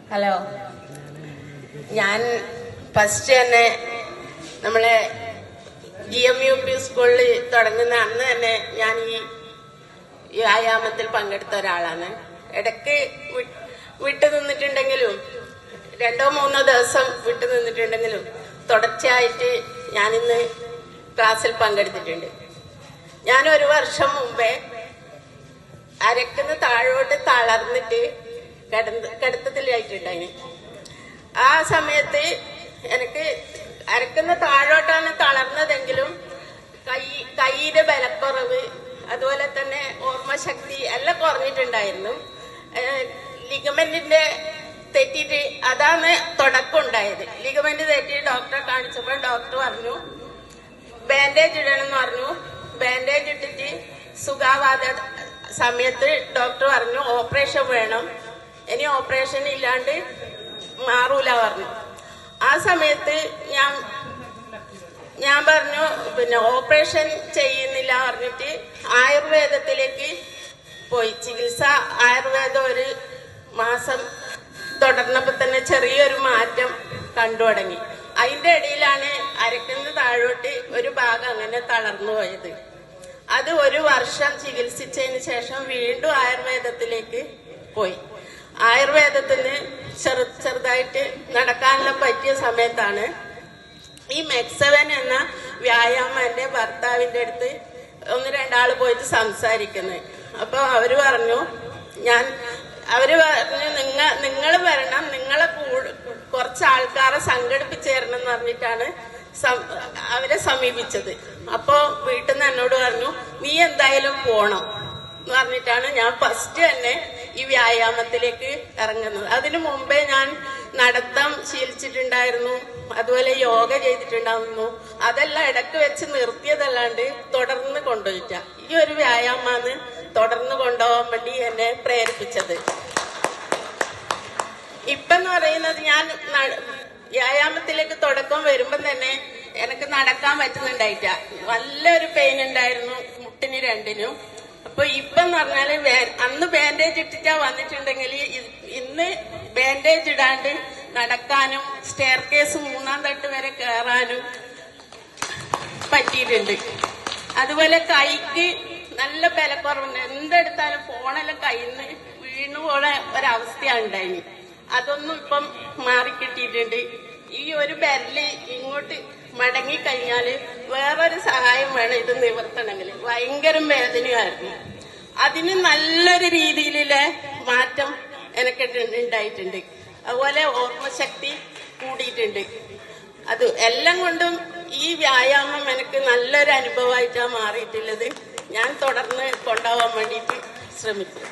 Hello, ഞാൻ first തന്നെ നമ്മളെ GMUP സ്കൂളിൽ തുടങ്ങുന്ന അന്ന് തന്നെ ഞാൻ ഈ വ്യായാമത്തിൽ പങ്കെടുത്ത ഒരാളാണ്. ഇടയ്ക്ക് വിട്ടു നിന്നിട്ടുണ്ടെങ്കിലും 2-3 ദിവസം വിട്ടു നിന്നിട്ടുണ്ടെങ്കിലും തുടർച്ചയായിട്ട് ഞാനിന്ന് ക്ലാസ്സിൽ പങ്കെടുത്തിട്ടുണ്ട്. ഞാൻ 1 വർഷം മുമ്പേ അരക്കുന്ന താഴോട്ട് തളർന്നിട്ട് കിടത്തത്തിലായിട്ടുണ്ടായിന്. ആ സമയത്ത് എനിക്ക് അരക്കുന്ന താഴോട്ടാണ് തളർന്നതെങ്കിലും കൈയുടെ ബലക്കുറവ്, അതുപോലെ തന്നെ ഓർമ്മശക്തി എല്ലാം കുറഞ്ഞിട്ടുണ്ടായിരുന്നു. ലിഗമെന്റിന്റെ തെറ്റിയിട്ട് അതാണ് തുടക്കം ഉണ്ടായത്. ലിഗമെന്റ് തെറ്റി ഡോക്ടറെ കാണിച്ചപ്പോൾ ഡോക്ടർ പറഞ്ഞു ബാൻഡേജ് ഇടണമെന്ന് പറഞ്ഞു. ബാൻഡേജ് ഇട്ടിട്ട് സുഖാവാத സമയത്ത് ഡോക്ടർ പറഞ്ഞു ഓപ്പറേഷൻ വേണം, ഇനി ഓപ്പറേഷൻ ഇല്ലാണ്ട് മാറൂല പറഞ്ഞു. ആ സമയത്ത് ഞാൻ പറഞ്ഞു പിന്നെ ഓപ്പറേഷൻ ചെയ്യുന്നില്ല പറഞ്ഞിട്ട് ആയുർവേദത്തിലേക്ക് പോയി. ചികിത്സ ആയുർവേദം 1 മാസം തുടർന്നപ്പോ തന്നെ ചെറിയൊരു മാറ്റം കണ്ടു തുടങ്ങി. അതിന്റെ ഇടയിലാണ് അരക്കുന്ന താഴോട്ട് ഒരു ഭാഗം അങ്ങനെ തളർന്നു പോയത്. അത് 1 വർഷം ചികിത്സിച്ചതിന് ശേഷം വീണ്ടും ആയുർവേദത്തിലേക്ക് പോയി. ആയുർവേദത്തിന് ചെറുതായിട്ട് നടക്കാനുള്ള പറ്റിയ സമയത്താണ് ഈ മെക്സവൻ എന്ന വ്യായാമം എന്റെ ഭർത്താവിന്റെ അടുത്ത് 1-2 ആള് പോയിട്ട് സംസാരിക്കുന്നത്. അപ്പൊ അവര് പറഞ്ഞു നിങ്ങൾ വരണം, നിങ്ങളെ കുറച്ച് ആൾക്കാരെ സംഘടിപ്പിച്ചു തരണം എന്ന് പറഞ്ഞിട്ടാണ് അവരെ സമീപിച്ചത്. അപ്പൊ വീട്ടിൽ നിന്ന് എന്നോട് പറഞ്ഞു നീ എന്തായാലും പോണം എന്ന് പറഞ്ഞിട്ടാണ് ഞാൻ ഫസ്റ്റ് തന്നെ ഈ വ്യായാമത്തിലേക്ക് ഇറങ്ങുന്നത്. അതിനു മുമ്പേ ഞാൻ നടത്തം ശീലിച്ചിട്ടുണ്ടായിരുന്നു, അതുപോലെ യോഗ ചെയ്തിട്ടുണ്ടായിരുന്നു. അതെല്ലാം ഇടക്ക് വെച്ച് നിർത്തിയതല്ലാണ്ട് തുടർന്ന് കൊണ്ടുപോയിട്ട ഈ ഒരു വ്യായാമമാണ് തുടർന്ന് കൊണ്ടുപോകാൻ വേണ്ടി എന്നെ പ്രേരിപ്പിച്ചത്. ഇപ്പെന്ന് പറയുന്നത് ഞാൻ വ്യായാമത്തിലേക്ക് തുടക്കം വരുമ്പം തന്നെ എനിക്ക് നടക്കാൻ പറ്റുന്നുണ്ടായിട്ട നല്ലൊരു പെയിൻ ഉണ്ടായിരുന്നു മുട്ടിന് 2-നും. അപ്പൊ ഇപ്പെന്ന് പറഞ്ഞാല് അന്ന് ബാൻഡേജ് ഇട്ടിട്ടാ വന്നിട്ടുണ്ടെങ്കിൽ ഇന്ന് ബാൻഡേജ് ഇടാണ്ട് നടക്കാനും സ്റ്റെയർ കേസ് 3-ാം തട്ട് വരെ കയറാനും പറ്റിയിട്ടുണ്ട്. അതുപോലെ കൈക്ക് നല്ല ബലക്കുറവുണ്ട്. എന്തെടുത്താലും ഫോണെല്ലാം കയ്യിൽ നിന്ന് വീണുപോലെ ഒരവസ്ഥയാണ് ഉണ്ടായിന്. അതൊന്നും ഇപ്പം മാറിക്കിട്ടിയിട്ടുണ്ട്. ഈ ഒരു വിരല് ഇങ്ങോട്ട് മടങ്ങി കഴിഞ്ഞാല് വേറൊരു സഹായം വേണം ഇത് നിവർത്തണമെങ്കിൽ. ഭയങ്കര വേദനയായിരുന്നു. അതിന് നല്ലൊരു രീതിയിലുള്ള മാറ്റം എനിക്ക് ഉണ്ടായിട്ടുണ്ട്. അതുപോലെ ഓർമ്മശക്തി കൂടിയിട്ടുണ്ട്. അത് എല്ലാം കൊണ്ടും ഈ വ്യായാമം എനിക്ക് നല്ലൊരു അനുഭവമായിട്ടാണ് മാറിയിട്ടുള്ളത്. ഞാൻ തുടർന്ന് കൊണ്ടുപോകാൻ വേണ്ടിയിട്ട് ശ്രമിക്കും.